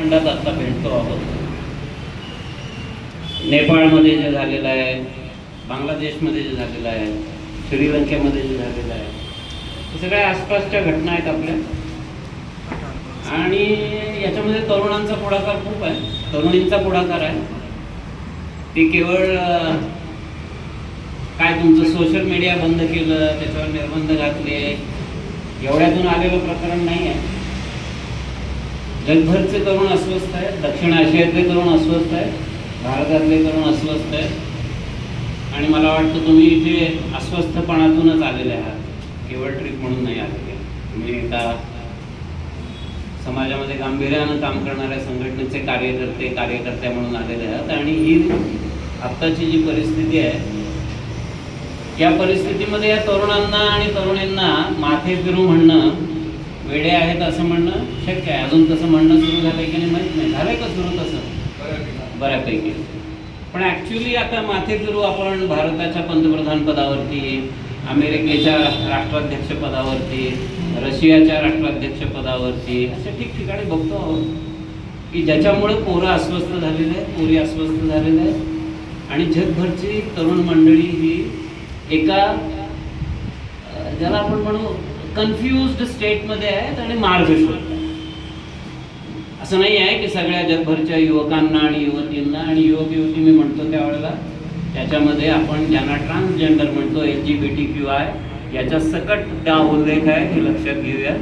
खंडात आता भेटतो आहोत. नेपाळमध्ये जे झालेलं आहे, बांगलादेशमध्ये जे झालेलं आहे, श्रीलंकेमध्ये जे झालेलं आहे, हे सगळ्या आसपासच्या घटना आहेत आपल्या. आणि याच्यामध्ये तरुणांचा पुढाकार खूप आहे, तरुणींचा पुढाकार आहे. ते केवळ काय तुमचं सोशल मीडिया बंद केलं, त्याच्यावर निर्बंध घातले, एवढ्यातून आलेलं प्रकरण नाही आहे. जगभरचे तरुण अस्वस्थ आहेत, दक्षिण आशियातले तरुण अस्वस्थ आहेत, भारतातले तरुण अस्वस्थ आहेत. आणि मला वाटतं तुम्ही इथे अस्वस्थपणातूनच आलेले आहात, केवळ ट्रिप म्हणून नाही आलेले. तुम्ही एका समाजामध्ये गांभीर्यानं काम करणाऱ्या संघटनेचे कार्यकर्त्या म्हणून आलेले आहात. आणि ही आत्ताची जी परिस्थिती आहे, या परिस्थितीमध्ये या तरुणांना आणि तरुणींना माथे फिरू म्हणणं, वेडे आहेत असं म्हणणं शक्य आहे. अजून तसं म्हणणं सुरू झालंय की नाही माहीत नाही, झालंय का सुरू तसं बऱ्यापैकी. पण ॲक्च्युली आता माथे फिरू आपण भारताच्या पंतप्रधान पदावरती, अमेरिकेच्या राष्ट्राध्यक्ष पदावरती, रशियाच्या राष्ट्राध्यक्ष पदावरती अशा ठिकठिकाणी बघतो आहोत की ज्याच्यामुळे पोरं अस्वस्थ झालेले आहेत, पोरी अस्वस्थ झालेल्या आहेत. आणि जगभरची तरुण मंडळी ही एका ज्याला आपण म्हणू कन्फ्युज्ड स्टेटमध्ये आहेत आणि मार्ग शोधतात. असं नाही आहे की सगळ्या जगभरच्या युवकांना आणि युवतींना, आणि युवक युवती मी म्हणतो त्यावेळेला त्याच्यामध्ये आपण ज्यांना ट्रान्सजेंडर म्हणतो, LGBTQI, याच्या सकट त्या उल्लेख आहे हे लक्षात घेऊया.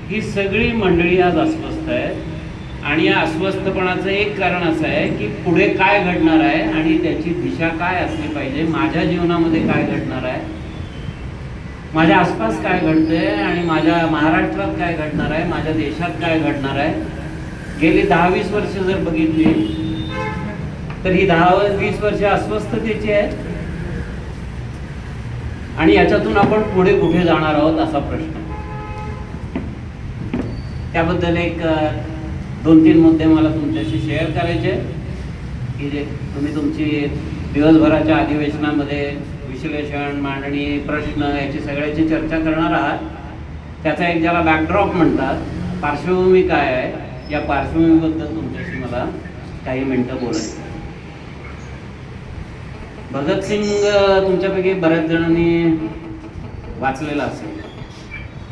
ही सगळी मंडळी आज अस्वस्थ आहेत. आणि या अस्वस्थपणाचं एक कारण असं आहे की पुढे काय घडणार आहे आणि त्याची दिशा काय असली पाहिजे. माझ्या जीवनामध्ये काय घडणार आहे, माझ्या आसपास काय घडतंय आणि माझ्या महाराष्ट्रात काय घडणार आहे, माझ्या देशात काय घडणार आहे. गेली 10-20 वर्ष जर बघितली तर ही 10-20 वर्ष अस्वस्थतेची आहेत. आणि याच्यातून आपण पुढे कुठे जाणार आहोत असा प्रश्न. त्याबद्दल एक 2-3 मुद्दे मला तुमच्याशी शेअर करायचे की जे तुम्ही तुमची दिवसभराच्या अधिवेशनामध्ये विश्लेषण, मांडणी, प्रश्न याची सगळ्याची चर्चा करणार आहात. त्याचा एक ज्याला बॅकड्रॉप म्हणतात, पार्श्वभूमी काय आहे, या पार्श्वभूमीबद्दल तुमच्याशी मला काही मिनटं बोलायचं. भगतसिंग तुमच्यापैकी बऱ्याच जणांनी वाचलेलं असेल.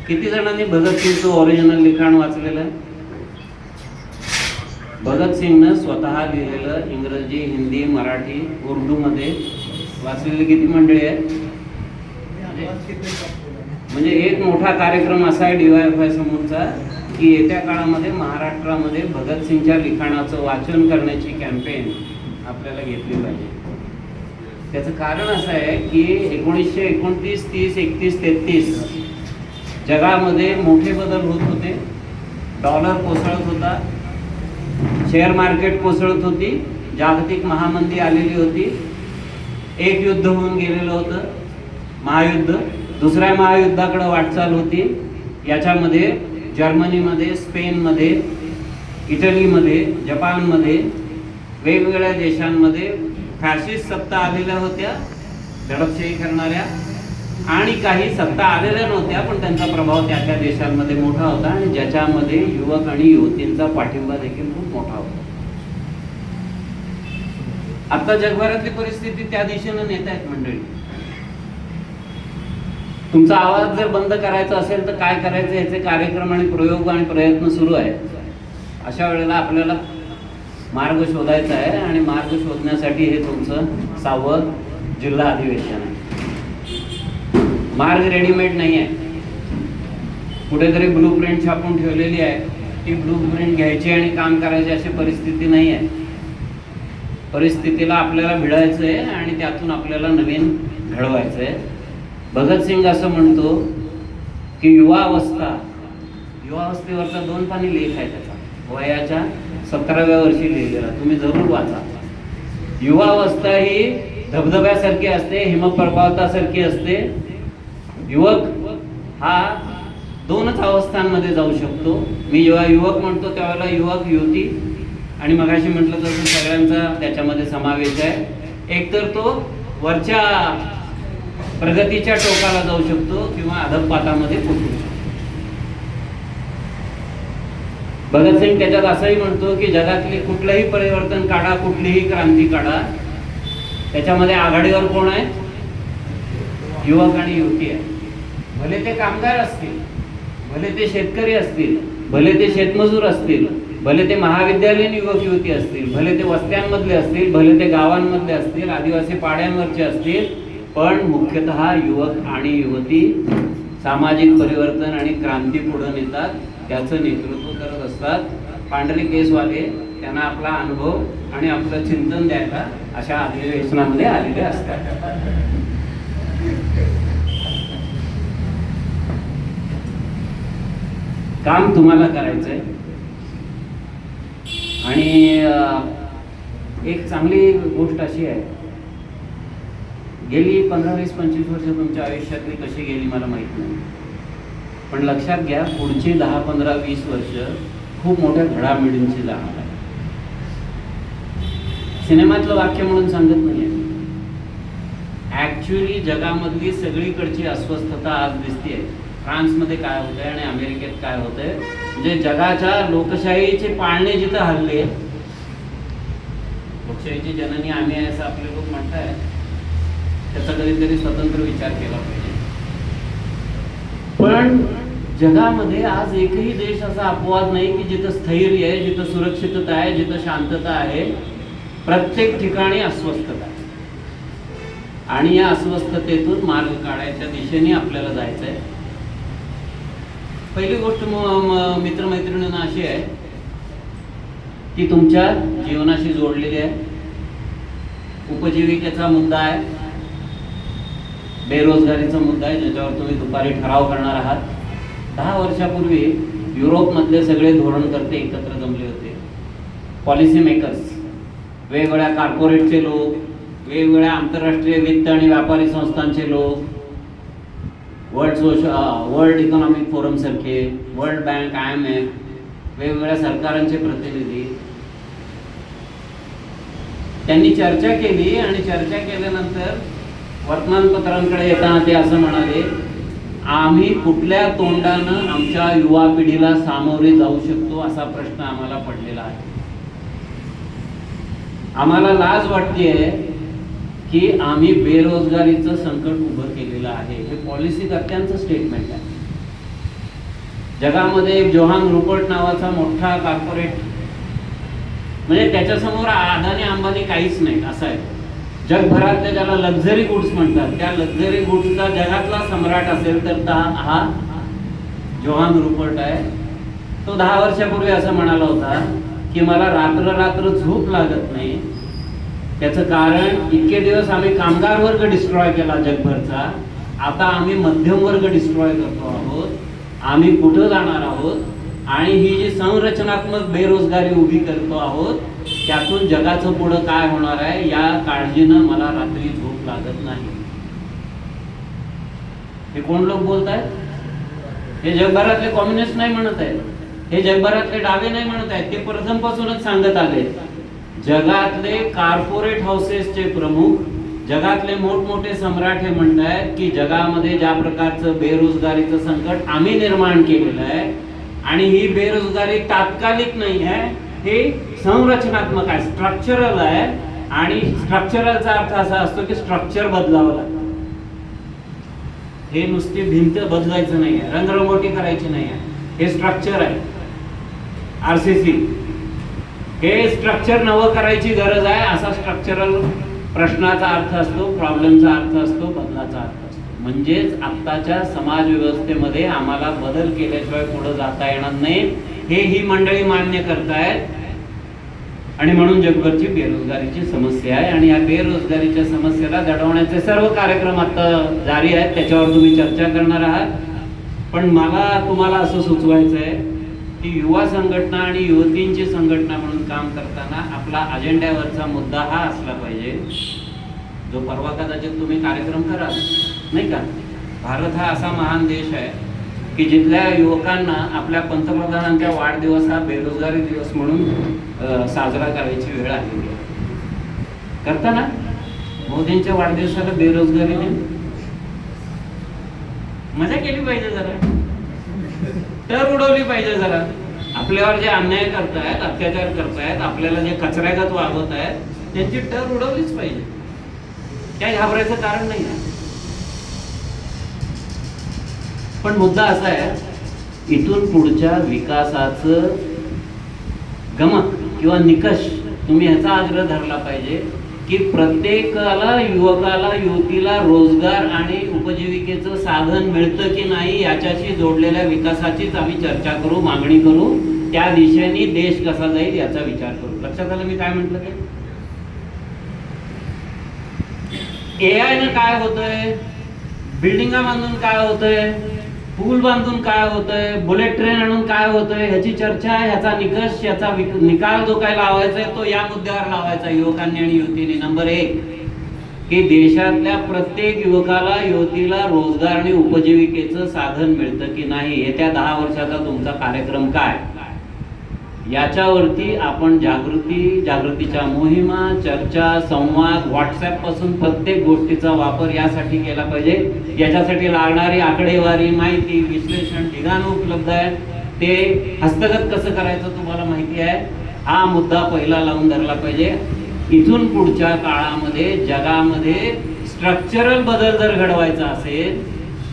किती जणांनी भगतसिंगचं ओरिजिनल लिखाण वाचलेलं आहे? भगतसिंगनं स्वतः लिहिलेलं इंग्रजी, हिंदी, मराठी, उर्दूमध्ये वाचलेली किती मंडळी आहेत? म्हणजे एक मोठा कार्यक्रम असा आहे DYFI समोरचा की येत्या काळामध्ये महाराष्ट्रामध्ये भगतसिंगच्या लिखाणाचं वाचन करण्याची कॅम्पेन आपल्याला घेतली पाहिजे. त्याचं कारण असं आहे की 1929, 30, 31, 33 जगामध्ये मोठे बदल होत होते. डॉलर कोसळत होता, शेअर मार्केट कोसळत होती, जागतिक महामंदी आलेली होती, एक युद्ध होऊन गेलेलं होतं, महायुद्ध. दुसऱ्या महायुद्धाकडे वाटचाल होती. याच्यामध्ये जर्मनीमध्ये, स्पेनमध्ये, इटलीमध्ये, जपानमध्ये, वेगवेगळ्या देशांमध्ये फॅशिस्ट सत्ता आलेल्या होत्या, दडपशाही करणाऱ्या. आणि काही सत्ता आलेल्या नव्हत्या पण त्यांचा प्रभाव त्या देशांमध्ये मोठा होता आणि ज्याच्यामध्ये युवक आणि युवतींचा पाठिंबा देखील खूप मोठा होता. आता जगभरातली परिस्थिती त्या दिशेनं नेत आहेत मंडळी. तुमचा आवाज जर बंद करायचा असेल तर काय करायचं याचे कार्यक्रम आणि प्रयोग आणि प्रयत्न सुरू आहेत. अशा वेळेला आपल्याला मार्ग शोधायचा आहे आणि मार्ग शोधण्यासाठी हे तुमचं 6वं जिल्हा अधिवेशन आहे. मार्ग रेडीमेड नाही आहे. कुठेतरी ब्लूप्रिंट छापून ठेवलेली आहे, ती ब्लूप्रिंट घ्यायची आणि काम करायची अशी परिस्थिती नाही आहे. परिस्थितीला आपल्याला भिडायचं आहे आणि त्यातून आपल्याला नवीन घडवायचं आहे. भगतसिंग असं म्हणतो की युवावस्थेवरचा 2 पानी लेख आहे त्याचा, वयाच्या 17व्या वर्षी लिहिलेला, तुम्ही जरूर वाचा. युवावस्था ही धबधब्यासारखी असते, हिमपर्वतासारखी असते. युवक हा 2च अवस्थांमध्ये जाऊ शकतो. मी जेव्हा युवक म्हणतो त्यावेळेला युवक, युवती आणि मगाशी म्हटलं तसं सगळ्यांचा त्याच्यामध्ये समावेश आहे. एकतर तो वरच्या प्रगतीच्या टोकाला जाऊ शकतो किंवा अधःपातामध्ये पोहोचू शकतो. भगतसिंग त्याच्यात असंही म्हणतो की जगातले कुठलंही परिवर्तन काढा, कुठलीही क्रांती काढा, त्याच्यामध्ये आघाडीवर कोण आहे? युवक आणि युवती आहे. भले ते कामगार असतील, भले ते शेतकरी असतील, भले ते शेतमजूर असतील, भले ते महाविद्यालयीन युवक युवती असतील, भले ते वस्त्यांमधले असतील, भले ते गावांमधले असतील, आदिवासी पाड्यांवरचे असतील, पण मुख्यतः युवक आणि युवती सामाजिक परिवर्तन आणि क्रांती पुढे नेतात, त्याचं नेतृत्व करत असतात. पांढरे केसवाले त्यांना आपला अनुभव आणि आपलं चिंतन द्यायला अशा अधिवेशनामध्ये आलेले असतात. काम तुम्हाला करायचंय आणि एक चांगली गोष्ट अशी आहे, गेली 15, 20, 25 वर्ष तुमच्या आयुष्यातली कशी गेली मला माहित नाही, पण लक्षात घ्या पुढची 10, 15, 20 वर्ष खूप मोठ्या घडामोडींची जाणार आहे. सिनेमातलं वाक्य म्हणून सांगत नाहीये, ऍक्च्युअली जगामधली सगळीकडची अस्वस्थता आज दिसतेय. फ्रान्समध्ये काय होतंय आणि अमेरिकेत काय होतंय, म्हणजे जगाच्या लोकशाहीचे पाळणे जिथं हल्ले, लोकशाहीची जननी आम्ही आहे असं आपले लोक म्हणताय, त्याचा कधीतरी स्वतंत्र विचार केला पाहिजे. पण जगामध्ये आज एकही देश असा अपवाद नाही की जिथं स्थैर्य आहे, जिथं सुरक्षितता आहे, जिथं शांतता आहे. प्रत्येक ठिकाणी अस्वस्थता आहे आणि या अस्वस्थतेतून मार्ग काढायच्या दिशेने आपल्याला जायचं आहे. पहिली गोष्ट मित्रमैत्रिणींना अशी आहे की तुमच्या जीवनाशी जोडलेली आहे. उपजीविकेचा मुद्दा आहे, बेरोजगारीचा मुद्दा आहे, ज्याच्यावर तुम्ही दुपारी ठराव करणार आहात. 10 वर्षापूर्वी युरोपमधले सगळे धोरणकर्ते एकत्र जमले होते. पॉलिसी मेकर्स, वेगवेगळ्या कॉर्पोरेटचे लोक, वेगवेगळ्या आंतरराष्ट्रीय वित्त आणि व्यापारी संस्थांचे लोक, वर्ल्ड इकॉनॉमिक फोरम सारखे, वर्ल्ड बँक, IMF, वेगवेगळ्या सरकारांचे प्रतिनिधी, त्यांनी चर्चा केली आणि चर्चा केल्यानंतर वर्तमानपत्रांकडे येताना ते असं म्हणाले, आम्ही कुठल्या तोंडानं आमच्या युवा पिढीला सामोरे जाऊ शकतो असा प्रश्न आम्हाला पडलेला आहे. आम्हाला लाज वाटतेय की आम्ही बेरोजगारीचं संकट उभं केलेलं आहे. हे पॉलिसीकर्त्यांचं स्टेटमेंट आहे. जगामध्ये एक जोहान रुपर्ट नावाचा मोठा कॉर्पोरेट, म्हणजे त्याच्यासमोर अदानी अंबानी काहीच नाही असं आहे. जगभरातल्या ज्याला लक्झरी गुड्स म्हणतात, त्या लक्झरी गुड्सचा जगातला सम्राट असेल तर हा जोहान रुपर्ट आहे. तो 10 वर्षापूर्वी असं म्हणाला होता की मला रात्र झोप लागत नाही. त्याचं कारण इतके दिवस आम्ही कामगार वर्ग डिस्ट्रॉय केला जगभरचा, आता आम्ही मध्यम वर्ग डिस्ट्रॉय करतो आहोत. आम्ही कुठं जाणार आहोत आणि ही जी संरचनात्मक बेरोजगारी उभी करतो आहोत, त्यातून जगाचं पुढं काय होणार आहे या काळजीनं मला रात्री झोप लागत नाही. हे कोण लोक बोलतायत? हे जगभरातले कम्युनिस्ट नाही म्हणत आहेत, हे जगभरातले डावे नाही म्हणत आहेत, ते प्रथमपासूनच सांगत आले. जगातले कॉर्पोरेट हाऊसेसचे प्रमुख, जगातले मोठमोठे सम्राट हे म्हणतायत की जगामध्ये ज्या प्रकारचं बेरोजगारीचं संकट आम्ही निर्माण केलेलं आहे आणि ही बेरोजगारी तात्कालिक नाही आहे, हे संरचनात्मक आहे, स्ट्रक्चरल आहे. आणि स्ट्रक्चरलचा अर्थ असा असतो की स्ट्रक्चर बदलावं लागतं. हे नुसती भिंत बदलायचं नाही आहे, रंगरंगोटी करायची नाही आहे, हे स्ट्रक्चर आहे. RCC हे स्ट्रक्चर नवं करायची गरज आहे, असा स्ट्रक्चरल प्रश्नाचा अर्थ असतो, प्रॉब्लेमचा अर्थ असतो, बदलाचा अर्थ असतो. म्हणजेच आत्ताच्या समाज व्यवस्थेमध्ये आम्हाला बदल केल्याशिवाय पुढे जाता येणार नाही, हे ही मंडळी मान्य करतायत. आणि म्हणून जगभरची बेरोजगारीची समस्या आहे आणि या बेरोजगारीच्या समस्येला दडवण्याचे सर्व कार्यक्रम आता जारी आहेत, त्याच्यावर तुम्ही चर्चा करणार आहात. पण मला तुम्हाला असं सुचवायचं आहे की युवा संघटना आणि युवतींची संघटना म्हणून काम करताना आपला अजेंड्यावरचा मुद्दा हा असला पाहिजे, जो परवा कदाचित तुम्ही कार्यक्रम कराल, नाही का? भारत हा असा महान देश आहे की जिथल्या युवकांना आपल्या पंतप्रधानांच्या वाढदिवस हा बेरोजगारी दिवस म्हणून साजरा करायची वेळ आलेली आहे. करता ना मोदींच्या वाढदिवसाला बेरोजगारी दिन? मजा केली पाहिजे, जरा तर उडवली पाहिजे जरा. आपल्यावर जे अन्याय करतायत, अत्याचार करतायत, आपल्याला जे कचऱ्यागत वागवत आहेत, त्यांची टर उडवलीच पाहिजे. काय घाबरायचं कारण नाही. पण मुद्दा असा आहे, इथून पुढच्या विकासाचं गमक किंवा निकष तुम्ही ह्याचा आग्रह धरला पाहिजे की प्रत्येकाला, युवकाला, युवतीला रोजगार आणि उपजीविकेचं साधन मिळतं की नाही याच्याशी जोडलेल्या विकासाचीच आम्ही चर्चा करू, मागणी करू. त्या दिशेने देश कसा जाईल याचा विचार करू. लक्षात आलं मी काय म्हटलं ते? AI न काय होतंय, बिल्डिंगा बांधून काय होतंय, पूल बांधून काय होतंय, बुलेट ट्रेन आणून काय होतंय, ह्याची चर्चा, ह्याचा निकष, ह्याचा निकाल जो काय लावायचा आहे तो या मुद्द्यावर लावायचा युवकांनी आणि युवतींनी. नंबर 1 की देशातल्या प्रत्येक युवकाला, युवतीला रोजगार आणि उपजीविकेचं साधन मिळतं की नाही. येत्या 10 वर्षाचा तुमचा कार्यक्रम काय, याच्यावरती आपण जागृतीच्या मोहिमा, चर्चा, संवाद, व्हॉट्सअप पासून प्रत्येक गोष्टीचा वापर यासाठी केला पाहिजे. याच्यासाठी लागणारी आकडेवारी, माहिती, विश्लेषण ठिकाण उपलब्ध आहे. ते हस्तगत कसं करायचं तुम्हाला माहिती आहे. हा मुद्दा पहिला लावून धरला पाहिजे. इथून पुढच्या काळामध्ये जगामध्ये स्ट्रक्चरल बदल जर घडवायचा असेल,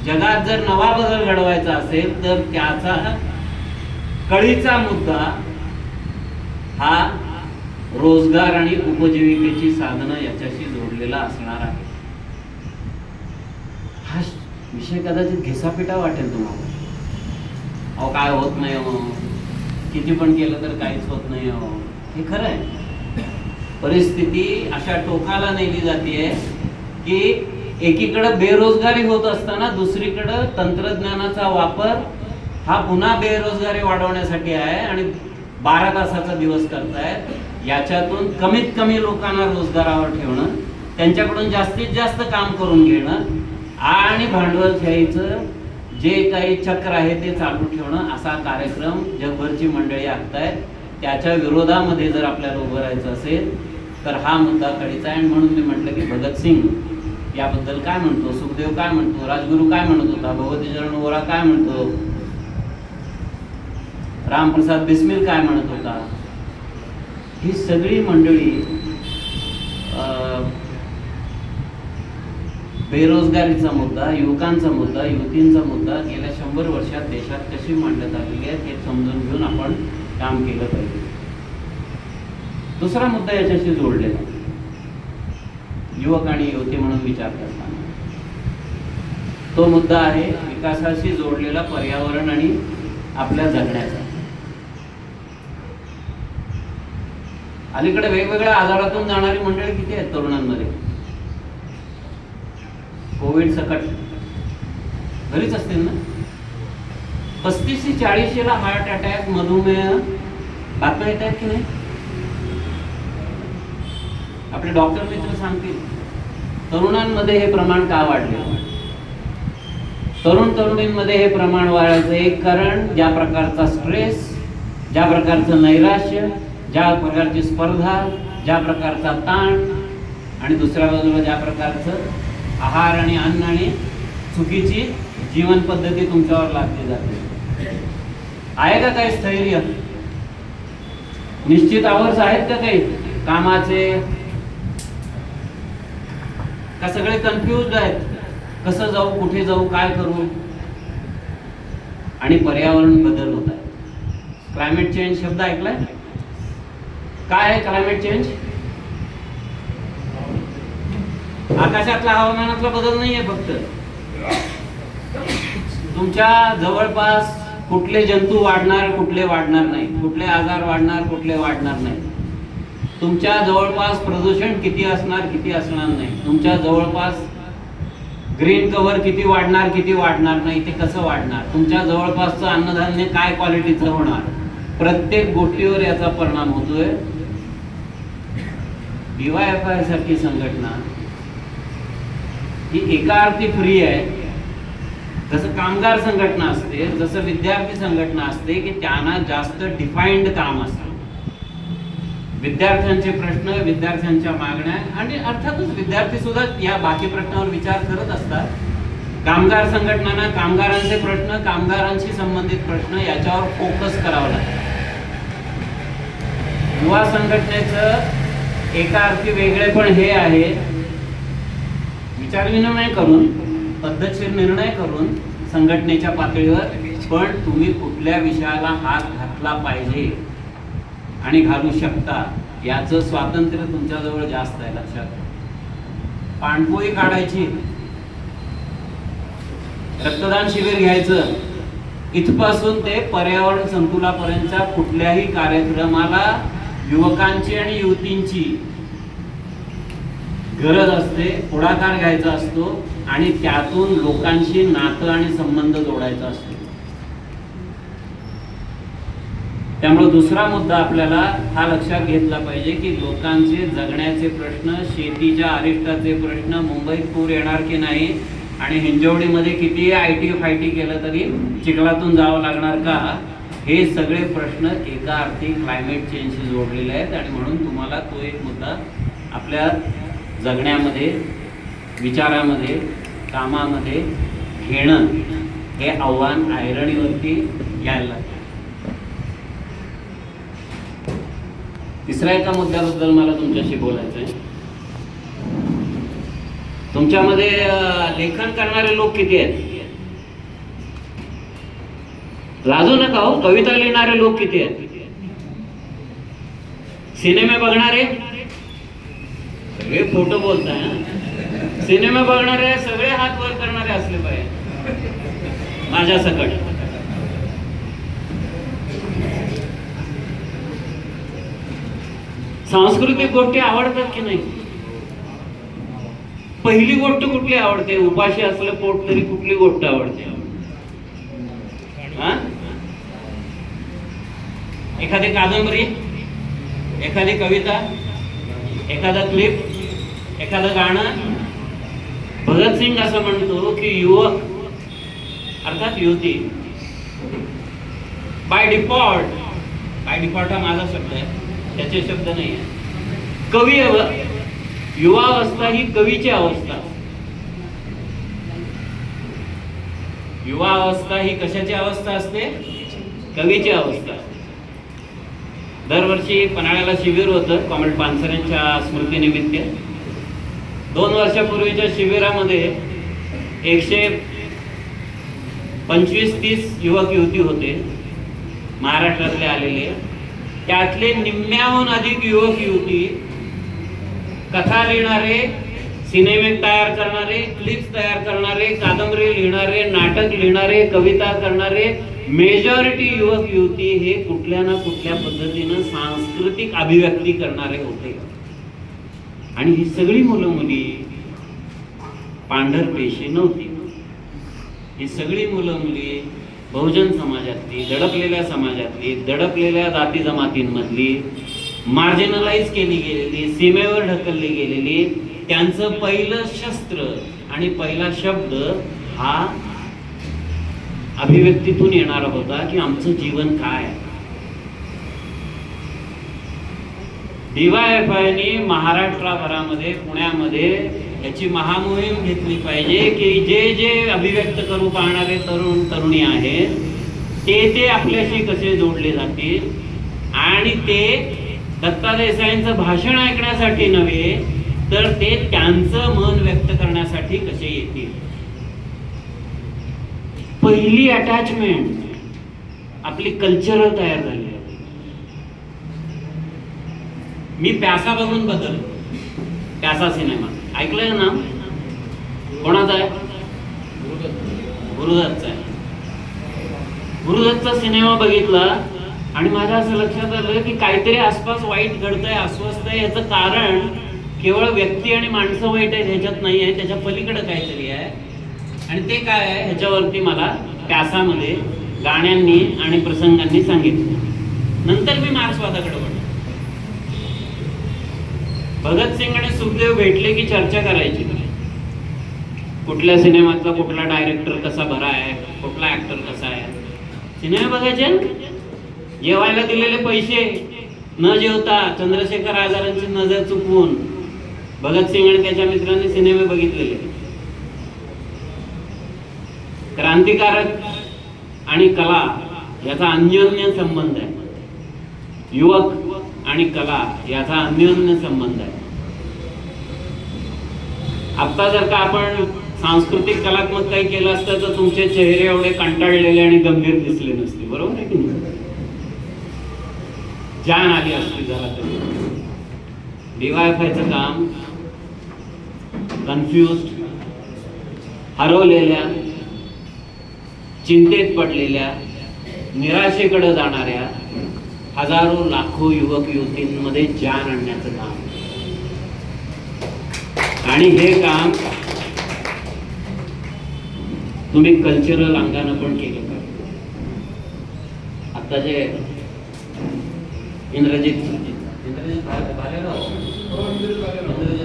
जगात जर नवा बदल घडवायचा असेल, तर त्याचा कळीचा मुद्दा हा रोजगार आणि उपजीविकेची साधनं याच्याशी जोडलेला असणार आहे. हा विषय कदाचित घिसापिटा वाटेल तुम्हाला. अहो काय होत नाही हो, किती पण केलं तर काहीच होत नाही हो. हे खरं आहे. परिस्थिती अशा टोकाला नेली जाते की एकीकडे बेरोजगारी होत असताना दुसरीकडे तंत्रज्ञानाचा वापर हा पुन्हा बेरोजगारी वाढवण्यासाठी आहे आणि 12 तासाचा दिवस करतायत. याच्यातून कमीत कमी लोकांना रोजगारावर ठेवणं, त्यांच्याकडून जास्तीत जास्त काम करून घेणं आणि भांडवलशाहीचं जे काही चक्र आहे ते चालू ठेवणं, असा कार्यक्रम जगभरची मंडळी आखतायत. त्याच्या विरोधामध्ये जर आपल्याला उभं राहायचं असेल तर हा मुद्दा कळीचा आहे. आणि म्हणून मी म्हटलं की भगतसिंग याबद्दल काय म्हणतो, सुखदेव काय म्हणतो, राजगुरू काय म्हणत होता, भगवतीचरण वोरा काय म्हणतो, रामप्रसाद बिस्मिल काय म्हणत होता, ही सगळी मंडळी बेरोजगारीचा मुद्दा, युवकांचा मुद्दा, युवतींचा मुद्दा गेल्या 100 वर्षात देशात कशी मांडण्यात आलेली आहे हे समजून घेऊन आपण काम केलं पाहिजे. दुसरा मुद्दा याच्याशी जोडलेला, युवक आणि युवती म्हणून विचार करताना, तो मुद्दा आहे विकासाशी जोडलेला पर्यावरण आणि आपल्या जगण्याचा. अलीकडे वेगवेगळ्या आजारातून जाणारी मंडळी किती आहेत तरुणांमध्ये. कोविड सकट घरीच असतील ना. 35-40 हार्ट अटॅक, मधुमेह बातम्या येत आहेत की नाही. आपले डॉक्टर मित्र सांगतील तरुणांमध्ये हे प्रमाण का वाढले. तरुणींमध्ये हे प्रमाण वाढायचं एक कारण ज्या प्रकारचा स्ट्रेस, ज्या प्रकारचं नैराश्य, ज्या प्रकारची स्पर्धा, ज्या प्रकारचा ताण, आणि दुसऱ्या बाजूला ज्या प्रकारचं आहार आणि अन्न आणि चुकीची जीवन पद्धती तुमच्यावर लागली जाते. आहे का काही स्थैर्य, निश्चित आवर्स आहेत का काही कामाचे, का सगळे कन्फ्युज आहेत, कसं जाऊ, कुठे जाऊ, काय करू. आणि पर्यावरण बदल होत आहे. क्लायमेट चेंज शब्द ऐकलाय. काय आहे क्लायमेट चेंज? आकाशातला हवामानातला बदल नाहीये, फक्त तुमच्या जवळपास कुठले जंतू वाढणार, कुठले वाढणार नाही, कुठले आजार वाढणार, कुठले वाढणार नाही, तुमच्या जवळपास प्रदूषण किती असणार, किती असणार नाही, तुमच्या जवळपास ग्रीन कव्हर किती वाढणार, किती वाढणार नाही, ते कसं वाढणार, तुमच्या जवळपासचं अन्नधान्य काय क्वालिटीचं होणार, प्रत्येक गोष्टीवर याचा परिणाम होतोय. DYFI सारखी संघटना ही एका अर्थी फ्री आहे. जसं कामगार संघटना असते, जसं विद्यार्थी संघटना असते की त्यांना जास्त डिफाईन्ड काम असतं. विद्यार्थ्यांचे प्रश्न, विद्यार्थ्यांच्या मागण्या, आणि अर्थातच विद्यार्थी सुद्धा या बाकी प्रश्नावर विचार करत असतात. कामगार संघटनांना कामगारांचे प्रश्न, कामगारांशी संबंधित प्रश्न याच्यावर फोकस करावा लागतो. युवा संघटनेचं एका अर्थी वेगळेपण हे आहे, विचारविनिमय करून, पद्धतशीर निर्णय करून संघटनेच्या पातळीवर, पण तुम्ही कुठल्या विषयाला हात घातला पाहिजे आणि घालू शकता याचं स्वातंत्र्य तुमच्याजवळ जास्त आहे. लक्षात, पाणपोई काढायची, रक्तदान शिबिर घ्यायचं, इथपासून ते पर्यावरण संतुलनापर्यंतच्या कुठल्याही कार्यक्रमाला युवकांची आणि युवतींची गरज असते, पुढाकार घ्यायचा असतो आणि त्यातून लोकांशी नातं आणि संबंध जोडायचा असतो. त्यामुळे दुसरा मुद्दा आपल्याला हा लक्षात घेतला पाहिजे की लोकांचे जगण्याचे प्रश्न, शेतीच्या अरिष्टाचे प्रश्न, मुंबईत पूर येणार की नाही आणि हिंजवडीमध्ये किती IT फायटी केलं तरी चिखलातून जावं लागणार का, हे सगळे प्रश्न एका अर्थी क्लायमेट चेंजशी जोडलेले आहेत. आणि म्हणून तुम्हाला तो एक मुद्दा आपल्या जगण्यामध्ये, विचारामध्ये, कामामध्ये घेणं हे आव्हान ऐरणीवरती घ्यायला लागतं. तिसऱ्या एका मुद्द्याबद्दल मला तुमच्याशी बोलायचं आहे. तुमच्यामध्ये लेखन करणारे लोक किती आहेत? लाजू नका हो. कविता लिहिणारे लोक किती आहेत? सिनेमे बघणारे सगळे फोटो बोलताय. सिनेमा बघणारे सगळे हात वर करणारे असले पाहिजे माझ्या सकट. सांस्कृतिक गोष्टी आवडतात की नाही? पहिली गोष्ट कुठली आवडते? उपाशी असलं पोट तरी कुठली गोष्ट आवडते? एखादी कादंबरी, एखादी कविता, एखादा क्लिप, एखादं गाणं. भगतसिंग असं म्हणतो की युवक अर्थात युवती बाय डिफॉल्ट हा माझा शब्द आहे, त्याचे शब्द नाही आहे. कवी युवा अवस्था ही कवीची अवस्था. युवा अवस्था ही कशाची अवस्था असते? कवीची अवस्था. दरवर्षी पन्हाळ्याला शिबिर होतं कॉम्रेड पानसरेंच्या स्मृतीनिमित्त. 2 वर्षापूर्वीच्या शिबिरामध्ये 125-30 युवक युवती होते महाराष्ट्रातले आलेले. त्यातले निम्म्याहून अधिक युवक युवती कथा लिहिणारे, सिनेमे तयार करणारे, क्लिप्स तयार करणारे, कादंबरी लिहिणारे, नाटक लिहिणारे, कविता करणारे. मेजॉरिटी युवक युवती हे कुठल्या ना कुठल्या पद्धतीनं सांस्कृतिक अभिव्यक्ती करणारे होते. आणि ही सगळी मुलं मुली पांढरपेशी नव्हती. ही सगळी मुलं मुली बहुजन समाजातली, दडपलेल्या समाजातली, दडपलेल्या जाती जमातींमधली, मार्जिनलाइज केली गेलेली, सीमेवर ढकलली गेलेली. त्यांचं पहिलं शस्त्र आणि पहिला शब्द हा अभिव्यक्तीतून येणारा होता की आमचं जीवन काय. DYFIने महाराष्ट्राभरामध्ये, पुण्यामध्ये याची महामोहीम घेतली पाहिजे की जे जे अभिव्यक्त करू पाहणारे तरुण तरुणी आहेत ते आपल्याशी कसे जोडले जातील आणि ते दत्ता देसाईंचं भाषण ऐकण्यासाठी नव्हे तर ते त्यांचं मन व्यक्त करण्यासाठी कसे येतील. पहिली अटॅचमेंट आपली कल्चरल तयार झाली. मी प्यासा बघून बदललो. प्यासा सिनेमा ऐकलंय ना? कोणाचा आहे? गुरुदत्तचा आहे. गुरुदत्तचा सिनेमा बघितला आणि माझ्या असं लक्षात आलं की काहीतरी आसपास वाईट घडतंय, अस्वस्थ आहे. याचं कारण केवळ व्यक्ती आणि माणसं वाईट आहेत ह्याच्यात नाही आहे, त्याच्या पलीकडे काहीतरी आहे. आणि ते काय आहे ह्याच्यावरती मला प्यासामध्ये गाण्यांनी आणि प्रसंगांनी सांगितलं. नंतर मी मार्क्सवादाकडे वळलो. भगतसिंग आणि सुखदेव भेटले की चर्चा करायची. कुठल्या सिनेमातला कुठला डायरेक्टर कसा भरा आहे, कुठला ऍक्टर कसा आहे. सिनेमा बघायचे. जेवायला दिलेले पैसे न जेवता चंद्रशेखर आजारांची नजर चुकवून भगतसिंग आणि त्याच्या मित्रांनी सिनेमे बघितलेले. क्रांतिकारक आणि कला याचा अन्योन्य संबंध आहे. युवक आणि कला याचा अन्योन्य संबंध आहे. आता जर का आपण सांस्कृतिक कलात्मक काही केलं असतं तर तुमचे चेहरे एवढे कंटाळलेले आणि गंभीर दिसले नसते, बरोबर आहे की नाही? जान आली असती जरा तरी. DYFIचं काम कन्फ्युज, हरवलेल्या, चिंतेत पडलेल्या, निराशेकडे जाणाऱ्या हजारो लाखो युवक युवतींमध्ये जान आणण्याचं काम. आणि हे काम तुम्ही कल्चरल अंगानं पण केलं पाहिजे. आता जे इंद्रजित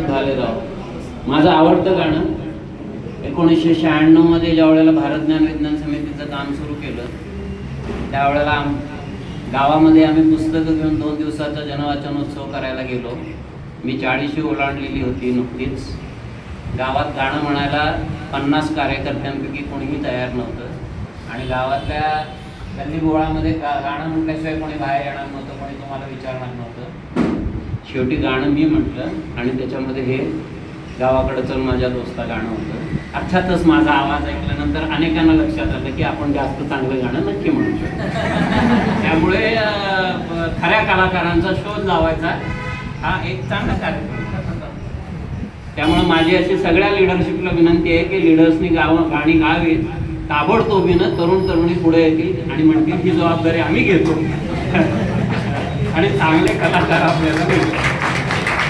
भालेराव माझं आवडतं गाणं. 1996 मध्ये ज्या वेळेला भारत ज्ञान विज्ञान समितीचं काम सुरू केलं त्यावेळेला गावामध्ये आम्ही पुस्तकं घेऊन 2 दिवसाचा जनवाचनोत्सव करायला गेलो. मी 40शी ओलांडलेली होती नुकतीच. गावात गाणं म्हणायला 50 कार्यकर्त्यांपैकी कोणीही तयार नव्हतं आणि गावातल्या गल्लीबोळामध्ये गाणं म्हटल्याशिवाय कोणी बाहेर येणार नव्हतं, कोणी तुम्हाला विचारणार नव्हतं. शेवटी गाणं मी म्हटलं आणि त्याच्यामध्ये हे गावाकडं चल माझ्या दोस्ता गाणं होतं. अर्थातच माझा आवाज ऐकल्यानंतर अनेकांना लक्षात आलं की आपण जास्त चांगलं गाणं नक्की म्हणू शकतो. त्यामुळे खऱ्या कलाकारांचा शोध लावायचा हा एक चांगला कार्यक्रम. त्यामुळे माझी अशी सगळ्या लिडरशिपला विनंती आहे की लिडर्सनी गाणी गावीत. ताबडतोबीनं तरुण तरुणी पुढे येतील आणि म्हणतील ही जबाबदारी आम्ही घेतो आणि चांगले कलाकार आपल्याला मिळतील.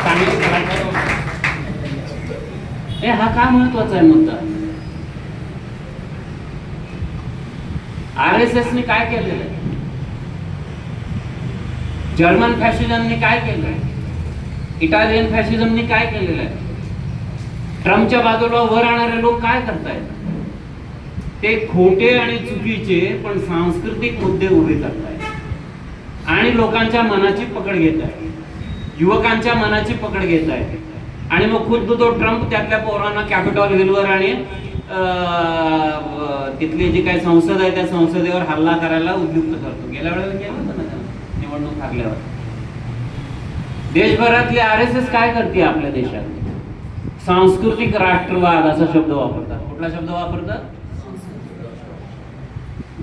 चांगले कलाकार हा का महत्वाचा आहे मुद्दा. RSSने काय केलेलं आहे, जर्मन फॅशिझमने काय केलंय, इटालियन फॅशिझमने काय केलेलं आहे, ट्रम्पच्या बाजूला वर आणणारे लोक काय करतायत, ते खोटे आणि चुकीचे पण सांस्कृतिक मुद्दे उभे करतायत आणि लोकांच्या मनाची पकड घेत आहे, युवकांच्या मनाची पकड घेत आहे. आणि मग खुद्द तो ट्रम्प त्यातल्या पोरांना कॅपिटॉल हिलवर आणि तिथली जी काही संसद आहे त्या संसदेवर हल्ला करायला उद्युक्त करतो. गेल्या वेळेला केलं होतं ना निवडणूक हरल्यावर. देशभरातली RSS काय करते आपल्या देशात? सांस्कृतिक राष्ट्रवाद असा शब्द वापरतात. कुठला शब्द वापरतात?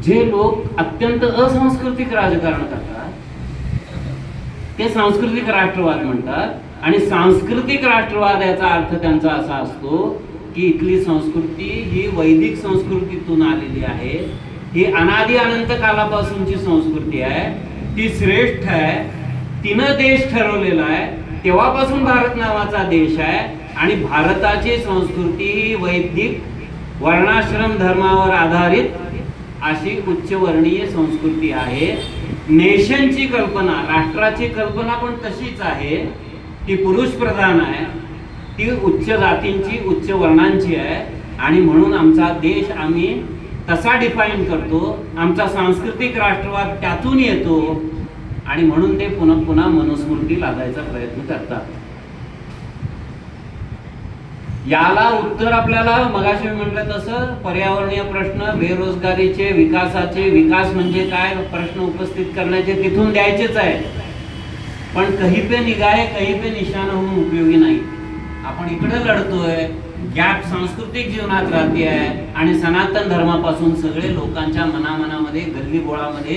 जे लोक अत्यंत असांस्कृतिक राजकारण करतात ते सांस्कृतिक राष्ट्रवाद म्हणतात. आणि सांस्कृतिक राष्ट्रवाद याचा अर्थ त्यांचा असा असतो की इथली संस्कृती ही वैदिक संस्कृतीतून आलेली आहे, ही अनादि अनंत कालापासूनची संस्कृती आहे, ती श्रेष्ठ आहे, तिनं देश ठरवलेला आहे, तेव्हापासून भारत नावाचा देश आहे आणि भारताची संस्कृती ही वैदिक वर्णाश्रम धर्मावर आधारित अशी उच्चवर्णीय संस्कृती आहे. नेशनची कल्पना, राष्ट्राची कल्पना पण तशीच आहे, ती पुरुष प्रधान आहे, ती उच्च जातींची उच्च वर्णांची आहे आणि म्हणून आमचा देश आम्ही तसा डिफाईन करतो. आमचा सांस्कृतिक राष्ट्रवाद त्यातून येतो आणि म्हणून ते पुन्हा पुन्हा मनुस्मृती लादायचा प्रयत्न करतात. याला उत्तर आपल्याला मगाशी म्हटलं तसं पर्यावरणीय प्रश्न, बेरोजगारीचे, विकासाचे, विकास म्हणजे काय प्रश्न उपस्थित करण्याचे तिथून द्यायचेच आहे. पण कहीं पे निगाहे कहीं पे निशाणा होऊन उपयोगी नाही. आपण इकडे लढतोय, गॅप सांस्कृतिक जीवनात राहते आहे आणि सनातन धर्मापासून सगळे लोकांच्या मनामध्ये गल्लीबोळामध्ये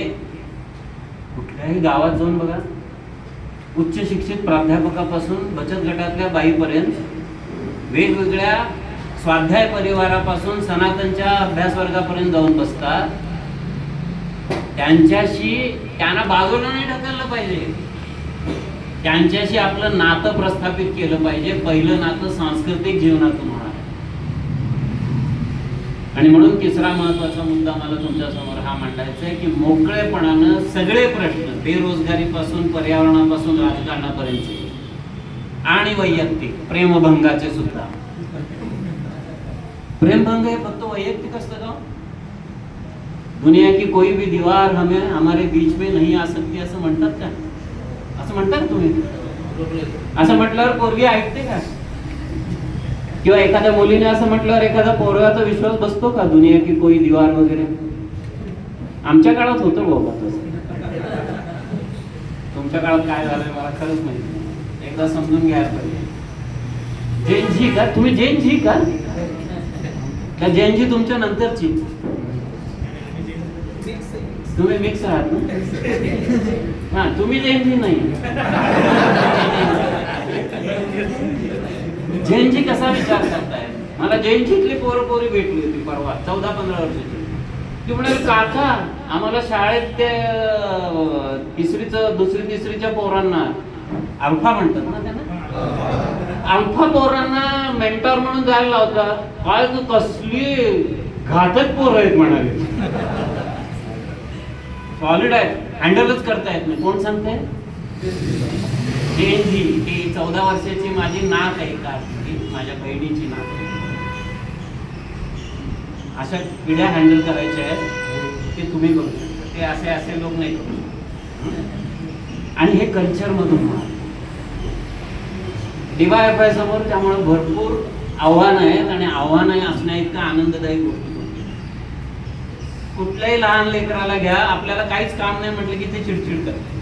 कुठल्याही गावात जाऊन बघा, उच्च शिक्षित प्राध्यापकापासून बचत गटातल्या बाईपर्यंत, वेगवेगळ्या स्वाध्याय परिवारापासून सनातनच्या अभ्यास वर्गापर्यंत जाऊन बसतात. त्यांना बाजूला नाही ढकललं पाहिजे, त्यांच्याशी आपलं नातं प्रस्थापित केलं पाहिजे. पहिलं नातं सांस्कृतिक जीवनातून होणार. आणि म्हणून तिसरा महत्वाचा मुद्दा मला तुमच्या समोर हा मांडायचा आहे की मोकळेपणानं सगळे प्रश्न, बेरोजगारीपासून पर्यावरणापासून राजकारणापर्यंत आणि वैयक्तिक प्रेमभंगाचे सुद्धा. प्रेमभंग हे फक्त वैयक्तिक असतं का? दुनिया की कोई भी दीवार हमें हमारे बीच में नहीं आ सकती असं म्हणतात का? असं म्हणतात तुम्ही? असं म्हटल्यावर पोरगी ऐकते का? किंवा एखाद्या मुलीने असं म्हटल्यावर एखादा पोरगाचा विश्वास बसतो का? दुनिया की कोई दीवार वगैरे. आमच्या काळात होतं बाबा तसं. तुमच्या काळात काय झालंय मला खरंच माहिती नाही, एकदा समजून घ्यायला पाहिजे. जैनजी का तुम्ही? जैनजी का? का जैनजी तुमच्या नंतरची? तुम्ही मिक्स आहात ना? हा, तुम्ही जैनजी नाही. जैनजी कसा विचार करताय? मला जैनजीतली पोरी भेटली होती परवा, 14-15 वर्षाची. ती म्हणाली, काका आम्हाला शाळेत ते दुसरी तिसरीच्या पोरांना, अल्फा म्हणतात ना त्यांना, अल्फा पोरांना मेंटॉर म्हणून जायला लावता. काय तू कसली घातक पोरं आहेत म्हणाले. सॉलिड आहे, हँडलच करता येत नाही. कोण सांगताय? जैनजी. ती 14 वर्षाची माझी नात आहे का, माझ्या बहिणीची नात आहे. अशा पिढ्या हँडल करायच्या आहेत ते तुम्ही करू शकता, ते असे लोक नाही करू शकत. आणि हे कल्चर मधून DYFI समोर त्यामुळे भरपूर आव्हान आहेत आणि आव्हान असण्या इतकं आनंददायी गोष्ट कुठल्याही लहान लेकराला घ्या, आपल्याला काहीच काम नाही म्हटलं की ते चिडचिड करते.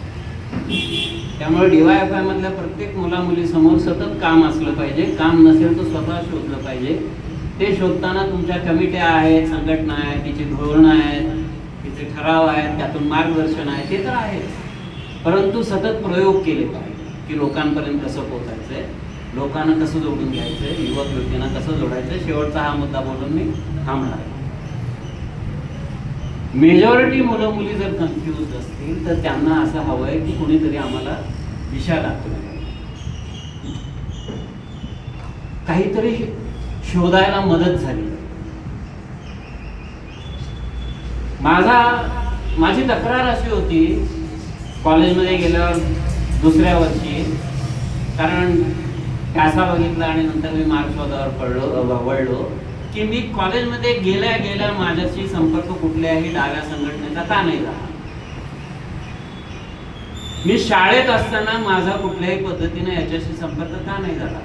त्यामुळे DYFI मधल्या प्रत्येक मुला मुली समोर सतत काम असलं पाहिजे. काम नसेल तर स्वतः शोधलं पाहिजे. ते शोधताना तुमच्या कमिट्या आहेत, संघटना आहेत, तिची धोरणं आहेत, तिचे ठराव आहेत, त्यातून मार्गदर्शन आहे, ते तर आहेच. परंतु सतत प्रयोग केले पाहिजे की लोकांपर्यंत कसं पोहोचायचंय, लोकांना कसं जोडून घ्यायचंय, युवक व्यक्तींना कसं जोडायचंय. शेवटचा हा मुद्दा बोलून मी थांबणार. मेजॉरिटी मुलं मुली जर कन्फ्युज असतील तर त्यांना असं हवंय की कोणीतरी आम्हाला दिशा दाखवली, काहीतरी शोधायला मदत झाली. माझी तक्रार अशी होती कॉलेजमध्ये गेल्यावर दुसऱ्या वर्षी, कारण कॅसा बघितला आणि नंतर मी मार्क्सवादावर वळलो की मी कॉलेजमध्ये गेल्या माझ्याशी संपर्क कुठल्याही डाव्या संघटनेचा का नाही झाला. मी शाळेत असताना माझा कुठल्याही पद्धतीने याच्याशी संपर्क का नाही झाला.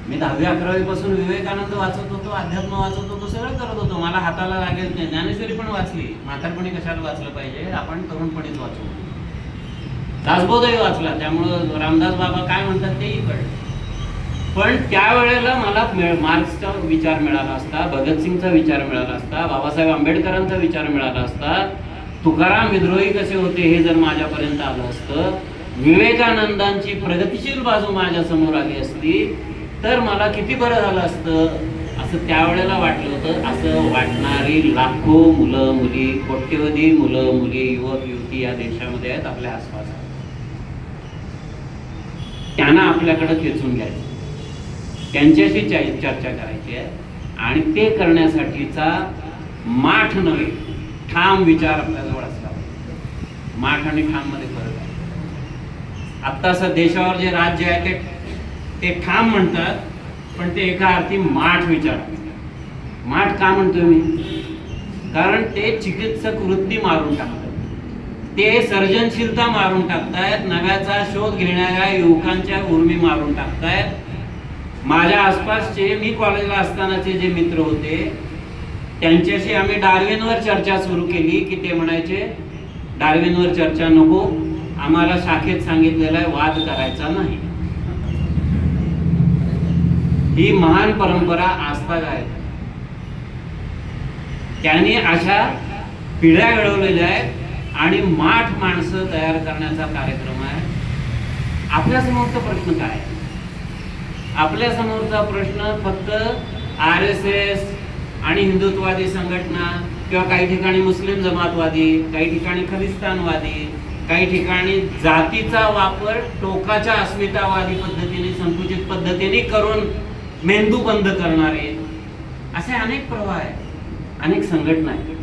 मी 10वी-11वी पासून विवेकानंद वाचत होतो, अध्यात्म वाचत होतो, सगळं करत होतो. मला हाताला लागेल नाही. ज्ञानेश्वरी पण वाचली. म्हातारपणी कशाला वाचलं पाहिजे, आपण तरुणपणीच वाचू. दासबोधही वाचला, त्यामुळं रामदास बाबा काय म्हणतात तेही कळलं. पण त्यावेळेला मला मार्क्सचा विचार मिळाला असता, भगतसिंगचा विचार मिळाला असता, बाबासाहेब आंबेडकरांचा विचार मिळाला असता, तुकाराम विद्रोही कसे होते हे जर माझ्यापर्यंत आलं असतं, विवेकानंदांची प्रगतिशील बाजू माझ्या समोर आली असती तर मला किती बरं झालं असतं असं त्यावेळेला वाटलं होतं. असं वाटणारी लाखो मुलं मुली, कोट्यवधी मुलं मुली, युवक युवती या देशामध्ये आहेत, आपल्या आसपास. त्यांना आपल्याकडे खेचून घ्यायचं, त्यांच्याशी चर्चा करायची आहे आणि ते करण्यासाठीचा माठ नव्हे ठाम विचार आपल्याजवळ असला पाहिजे. माठ आणि ठाम मध्ये फरक आहे. आता देशावर जे राज्य आहे ते ठाम म्हणतात, पण ते एका अर्थी माठ विचार. माठ का म्हणतोय मी? कारण ते चिकित्सक वृत्ती मारून टाकतात, ते सर्जनशीलता मारून टाकतायत, नव्याचा शोध घेणाऱ्या युवकांच्या उर्मी मारून टाकतायत. माझ्या आसपासचे, मी कॉलेजला असतानाचे जे मित्र होते त्यांच्याशी आम्ही डार्विनवर चर्चा सुरू केली की ते म्हणायचे डार्विनवर चर्चा नको, आम्हाला शाखेत सांगितलेला वाद करायचा नाही. ही महान परंपरा आजताग आहे. त्यांनी अशा पिढ्या घडवलेल्या आहेत आणि माठ माणसं तयार करण्याचा कार्यक्रम आहे. आपल्या समोरचा प्रश्न काय आहे? आपल्या समोरचा प्रश्न फक्त RSS आणि हिंदुत्ववादी संघटना किंवा काही ठिकाणी मुस्लिम जमातवादी, काही ठिकाणी खलिस्तानवादी, काही ठिकाणी जातीचा वापर टोकाच्या अस्मितावादी पद्धतीने, संकुचित पद्धतीने करून मेंदू बंद करणारे, असे अनेक प्रवाह आहेत, अनेक संघटना आहेत.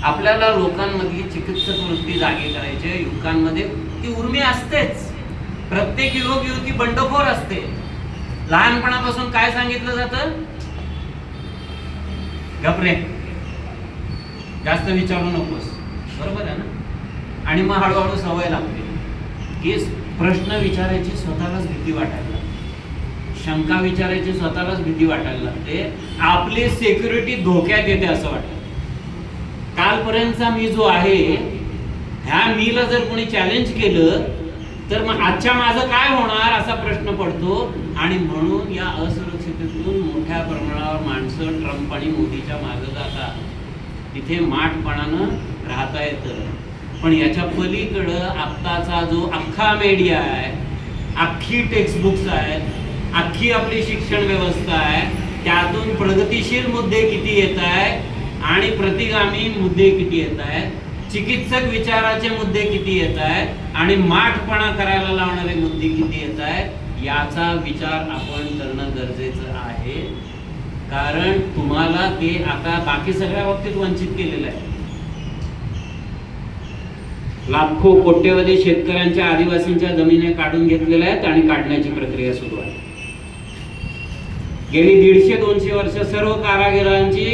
आपल्याला लोकांमधली चिकित्सक वृत्ती जागी करायची. युवकांमध्ये ती उर्मी असतेच. प्रत्येक युवक युवती बंडखोर असते. लहानपणापासून काय सांगितलं जातं? घबरे, जास्त विचारू नकोस, बरोबर आहे ना? आणि मग हळूहळू सवय लागते की प्रश्न विचारायची स्वतःलाच भीती वाटायला लागते, शंका विचारायची स्वतःलाच भीती वाटायला लागते, आपली सिक्युरिटी धोक्यात येते असं वाटतं. कालपर्यंतचा मी जो आहे ह्या मीला जर कोणी चॅलेंज केलं तर मग आजच्या माझं काय होणार असा प्रश्न पडतो. आणि म्हणून या असुरक्षिततेतून मोठ्या प्रमाणावर माणसं ट्रम्प आणि मोदीच्या मागे जातात. तिथे माठपणानं राहता येतं. पण याच्या पलीकडं आत्ताचा जो अख्खा मीडिया आहे, अख्खी टेक्स्टबुक्स आहेत, अख्खी आपली शिक्षण व्यवस्था आहे, त्यातून प्रगतिशील मुद्दे किती येत आहेत आणि प्रतिगामी मुद्दे किती येत आहेत, चिकित्सक विचाराचे मुद्दे किती येत आहेत आणि माठपणा करायला लावणारे मुद्दे किती येत आहेत, याचा विचार आपण करणं गरजेचं आहे. कारण तुम्हाला ते आता बाकी सगळ्या बाबतीत वंचित केलेलं आहे. लाखो कोट्यवधी शेतकऱ्यांच्या, आदिवासींच्या जमिनी काढून घेतलेल्या आहेत आणि काढण्याची प्रक्रिया सुरू आहे. गेली 150-200 वर्ष सर्व कारागिरांची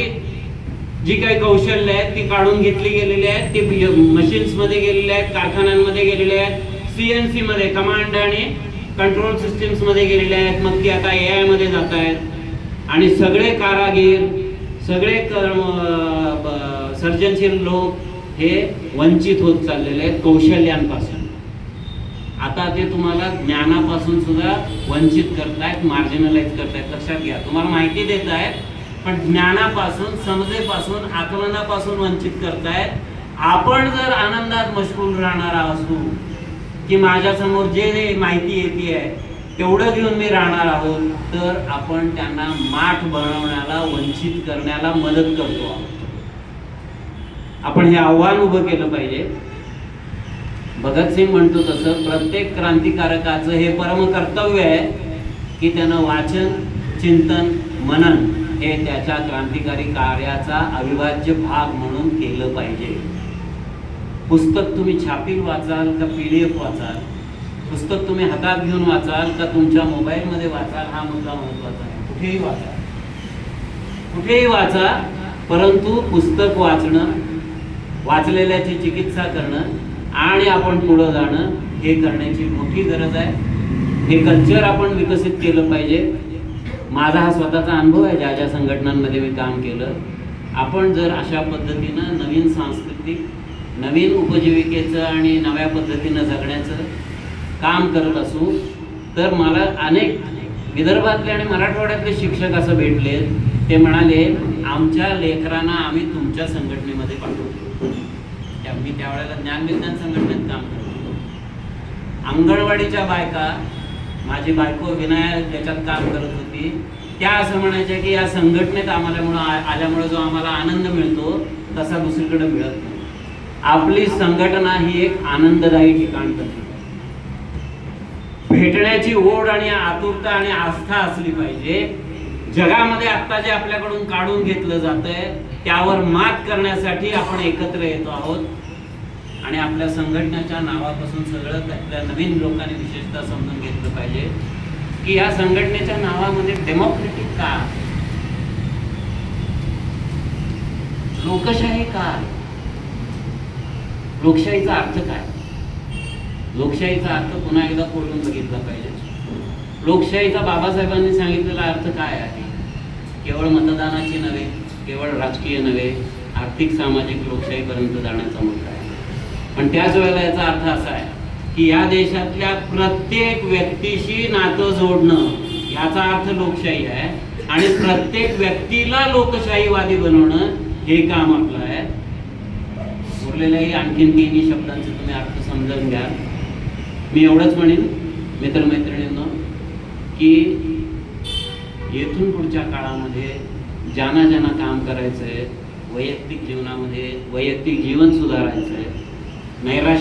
जी काही कौशल्य आहेत ती काढून घेतली गेलेली आहेत. ते मशीन्स मध्ये गेलेले आहेत, कारखान्यांमध्ये गेलेले आहेत, CNC मध्ये कमांड आणि कंट्रोल सिस्टीम्स मध्ये गेलेले आहेत. मग ती आता AI मध्ये जात आहेत आणि सगळे कारागीर, सगळे सर्जनशील लोक हे वंचित होत चाललेले आहेत कौशल्यांपासून. आता ते तुम्हाला ज्ञानापासून सुद्धा वंचित करतायत, मार्जिनलाइज करतायत. लक्षात घ्या, तुम्हाला माहिती देत आहेत पण ज्ञानापासून, समजेपासून, आकलनापासून वंचित करतायत. आपण जर आनंदात मशगूल राहणार असू की माझ्या समोर जे माहिती येते आहे तेवढं घेऊन मी राहणार आहोत, तर आपण त्यांना माठ बनवण्याला, वंचित करण्याला मदत करतो आहोत. आपण हे आव्हान उभं केलं पाहिजे. भगतसिंग म्हणतो तसं प्रत्येक क्रांतिकारकाचं हे परम कर्तव्य आहे की त्यानं वाचन, चिंतन, मनन हे त्याच्या क्रांतिकारी कार्याचा अविभाज्य भाग म्हणून केलं पाहिजे. पुस्तक तुम्ही छापील वाचाल का PDF वाचाल, पुस्तक तुम्ही हातात घेऊन वाचाल का तुमच्या मोबाईलमध्ये वाचाल, हा मुद्दा महत्त्वाचा आहे. कुठेही वाचा, कुठेही वाचा, परंतु पुस्तक वाचणं, वाचलेल्याची चिकित्सा करणं आणि आपण पुढं जाणं हे करण्याची मोठी गरज आहे. हे कल्चर आपण विकसित केलं पाहिजे. माझा हा स्वतःचा अनुभव आहे, ज्या ज्या संघटनांमध्ये मी काम केलं. आपण जर अशा पद्धतीनं नवीन सांस्कृतिक, नवीन उपजीविकेचं आणि नव्या पद्धतीनं जगण्याचं काम करत असू तर मला अनेक विदर्भातले आणि मराठवाड्यातले शिक्षक असं भेटले, ते म्हणाले आमच्या लेकरांना आम्ही तुमच्या संघटनेमध्ये पाठवतो. मी त्यावेळेला ज्ञानविज्ञान संघटनेत काम करतो. अंगणवाडीच्या बायका, माझी बायको विनायक ज्याच्यात काम करत होती, त्या असं म्हणायच्या की या संघटनेत आल्यामुळे जो आम्हाला आनंद मिळतो तसा दुसरीकडे मिळत नाही. आपली संघटना ही एक आनंददायी ठिकाण करते. भेटण्याची ओढ आणि आतुरता आणि आस्था असली पाहिजे. जगामध्ये आता जे आपल्याकडून काढून घेतलं जातंय त्यावर मात करण्यासाठी आपण एकत्र येतो आहोत. आणि आपल्या संघटनेच्या नावापासून सगळं त्यातल्या नवीन लोकांनी विशेषतः समजून घेतलं पाहिजे की या संघटनेच्या नावामध्ये डेमोक्रेटिक का, लोकशाही का, लोकशाहीचा अर्थ काय, लोकशाहीचा अर्थ पुन्हा एकदा खोलून बघितला पाहिजे. लोकशाहीचा बाबासाहेबांनी सांगितलेला अर्थ काय आहे? केवळ मतदानाची नव्हे, केवळ राजकीय नव्हे, आर्थिक सामाजिक लोकशाहीपर्यंत जाण्याचा मुद्दा आहे. पण त्याच वेळेला याचा अर्थ असा आहे की या देशातल्या प्रत्येक व्यक्तीशी नातं जोडणं, याचा अर्थ लोकशाही आहे. आणि प्रत्येक व्यक्तीला लोकशाहीवादी बनवणं हे काम आपलं आहे. उरलेल्याही आणखीन 3 शब्दांचे तुम्ही अर्थ समजून घ्या. मी एवढंच म्हणेन मित्रमैत्रिणींनो की येथून पुढच्या काळामध्ये ज्यांना ज्यांना काम करायचं आहे, वैयक्तिक जीवनामध्ये वैयक्तिक जीवन सुधारायचं आहे, नैराश्य